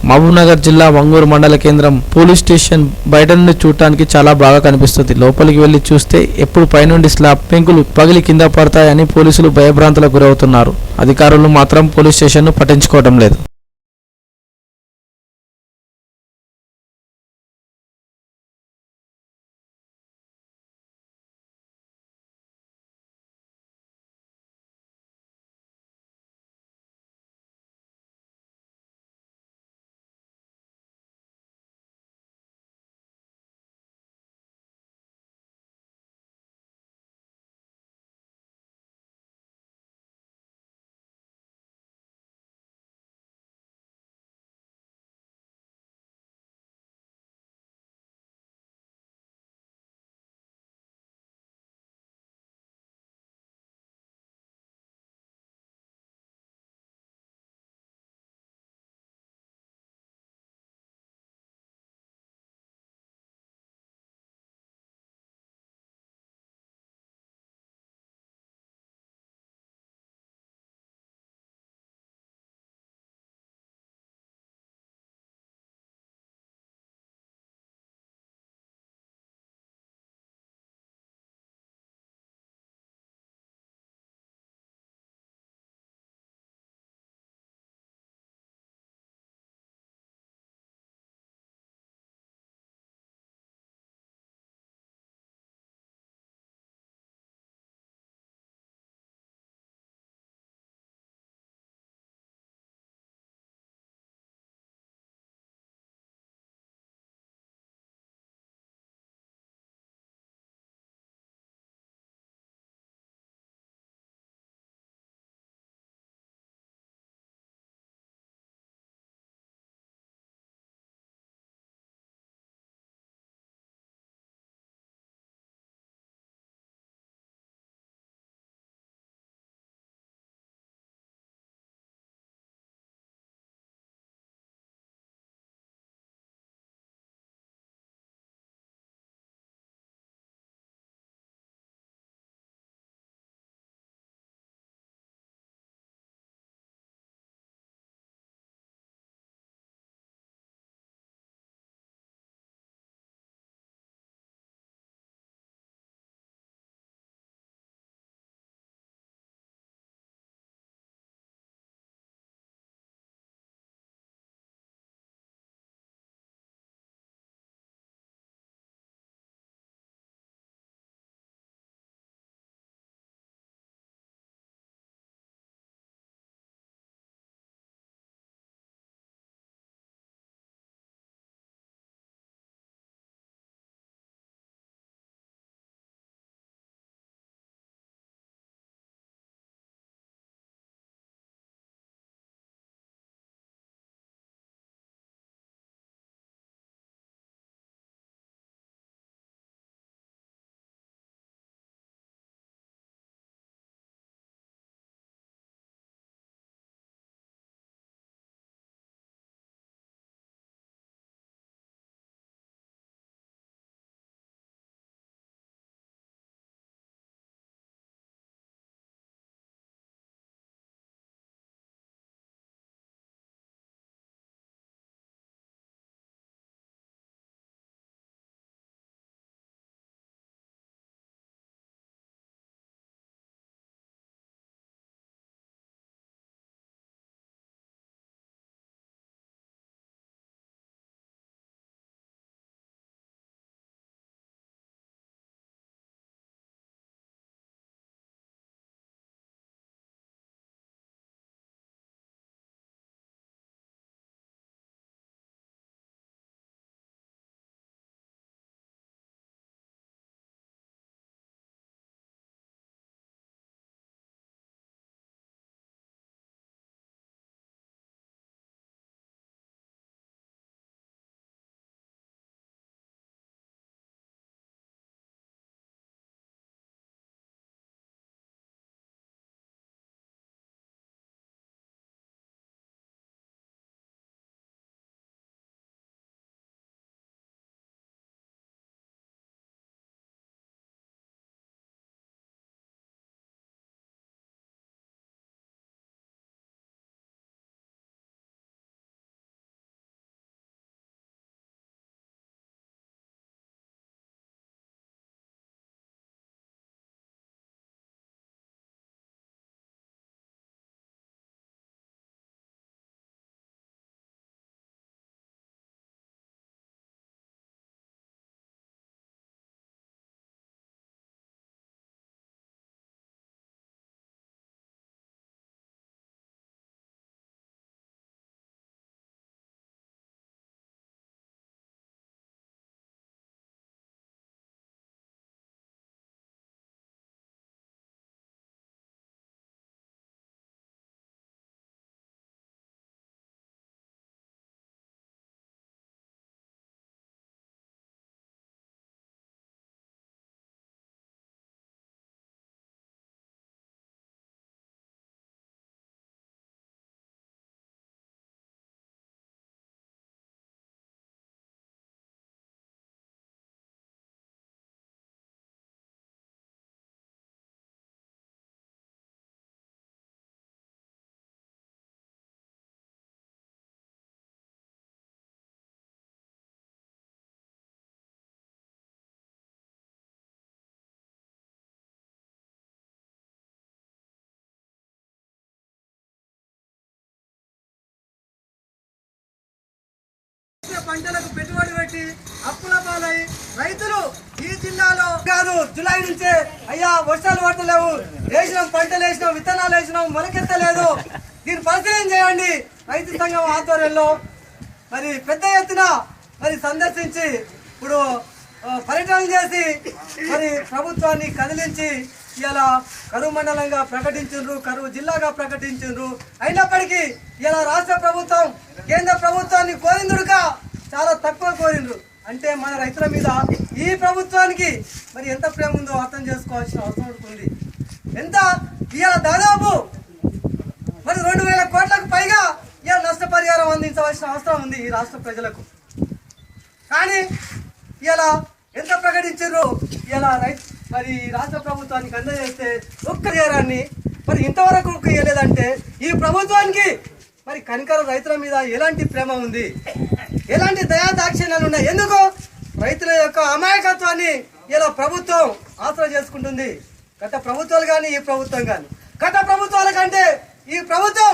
మహబూబ్నగర్ జిల్లా వంగూరు మండల కేంద్రం పోలీస్ స్టేషన్ బయట నుండి చూడటానికి చాలా బాగా కనిపిస్తుంది. లోపలికి వెళ్లి చూస్తే ఎప్పుడు పైనుండి స్లాబ్ పెంకులు పగిలి కింద పడతాయని పోలీసులు భయభ్రాంతులకు గురవుతున్నారు. అధికారులు మాత్రం పోలీస్ స్టేషన్ను పట్టించుకోవడం లేదు. పంటలకు పెట్టుబడి పెట్టి అప్పుల పాలై రైతులు ఈ జిల్లాలో కాదు జూలై నుంచే అయ్యా వర్షాలు పడతలేవు, వేసినాం పంటలు వేసినాం విత్తనాలు వేసినాం మొలకెత్తలేదు, దీన్ని పరిశీలన చేయండి. రైతు సంఘం ఆధ్వర్యంలో మరి పెద్ద ఎత్తున మరి సందర్శించి ఇప్పుడు పర్యటన చేసి మరి ప్రభుత్వాన్ని కదిలించి ఇలా కరువు మండలంగా ప్రకటించారు, కరువు జిల్లాగా ప్రకటించారు. అయినప్పటికీ ఇలా రాష్ట్ర ప్రభుత్వం కేంద్ర ప్రభుత్వాన్ని కోరిందుడుగా చాలా తక్కువ కోరిండ్రు. అంటే మన రైతుల మీద ఈ ప్రభుత్వానికి మరి ఎంత ప్రేమ ఉందో అర్థం చేసుకోవాల్సిన అవసరం ఉంది. ఎంత ఇవాళ దాదాపు మరి 2,000 కోట్లకు పైగా ఇవాళ నష్టపరిహారం అందించవలసిన అవసరం ఉంది ఈ రాష్ట్ర ప్రజలకు. కానీ ఇలా ఎంత ప్రకటించారు ఇలా మరి రాష్ట్ర ప్రభుత్వానికి అందజేస్తే ఒక్క పరిహారాన్ని మరి ఇంతవరకు ఇవ్వలేదంటే ఈ ప్రభుత్వానికి మరి కనికర రైతుల మీద ఎలాంటి ప్రేమ ఉంది, ఎలాంటి దయా దాక్షిణ్యాలు ఉన్నాయి? ఎందుకు రైతుల యొక్క అమాయకత్వాన్ని ఇలా ప్రభుత్వం ఆసరా చేసుకుంటుంది? గత ప్రభుత్వాలు కానీ ఈ ప్రభుత్వం కానీ గత ప్రభుత్వాల కంటే ఈ ప్రభుత్వం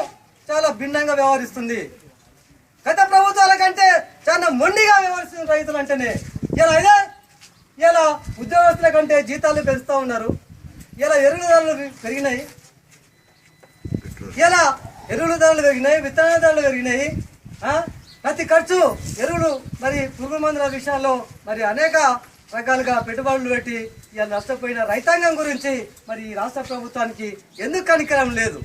చాలా భిన్నంగా వ్యవహరిస్తుంది. గత ప్రభుత్వాల కంటే చాలా మొండిగా వ్యవహరిస్తుంది రైతులు అంటేనే. ఇలా ఉద్యోగస్తుల కంటే జీతాలు పెంచుతూ ఉన్నారు. ఇలా ఎరువుల ధరలు పెరిగినాయి, విత్తన ధరలు పెరిగినాయి. ప్రతి ఖర్చు ఎరువులు మరి పురుగు మందుల విషయాల్లో మరి అనేక రకాలుగా పెట్టుబడులు పెట్టి ఇలా నష్టపోయిన రైతాంగం గురించి మరి ఈ రాష్ట్ర ప్రభుత్వానికి ఎందుకు కనికరం లేదు?